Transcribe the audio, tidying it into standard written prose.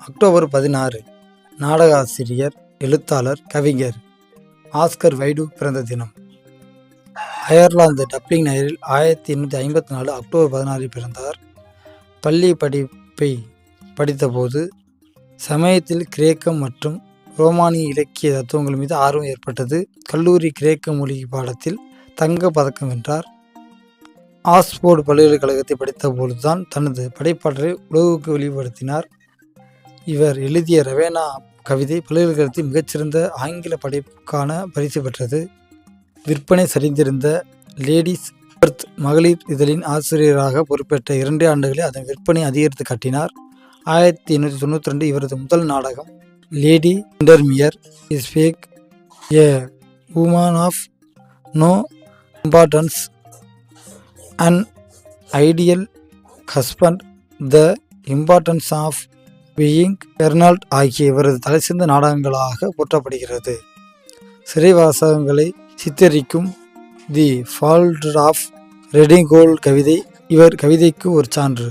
October 16 நாடகாசிரியர், எழுத்தாளர், கவிஞர் Oscar wide பிறந்த தினம். அயர்லாந்து டப்ளின் நகரில் 1854 அக்டோபர் 16 பிறந்தார். பள்ளி படிப்பை படித்தபோது சமயத்தில் கிரேக்கம் மற்றும் ரோமானிய இலக்கிய தத்துவங்கள் மீது ஆர்வம் ஏற்பட்டது. கல்லூரி கிரேக்க மொழி பாடத்தில் தங்க பதக்கம் வென்றார். ஆக்ஸ்போர்டு பல்கலைக்கழகத்தை படித்தபோதுதான் தனது படைப்பாற்றலை உலகுக்கு வெளிப்படுத்தினார். இவர் எழுதிய ரவேனா கவிதை பல்கலைக்கழகத்தில் மிகச்சிறந்த ஆங்கில படைப்புக்கான பரிசு பெற்றது. விற்பனை சரிந்திருந்த லேடிஸ் பர்த் மகளிர் இதழின் ஆசிரியராக பொறுப்பேற்ற 2 ஆண்டுகளில் அதன் விற்பனை அதிகரித்து காட்டினார். 1892 இவரது முதல் நாடகம் லேடி விண்டர்மியர் ஸ்பேக் a woman of no importance, an ideal husband, the importance of being பெர்னால்ட் ஆகிய இவரது தலைசிறந்த நாடகங்களாக போற்றப்படுகிறது. சிறைவாசகங்களை சித்தரிக்கும் தி ஃபால்ட் ஆஃப் ரெடிங்கோல் கவிதை இவர் கவிதைக்கு ஒரு சான்று.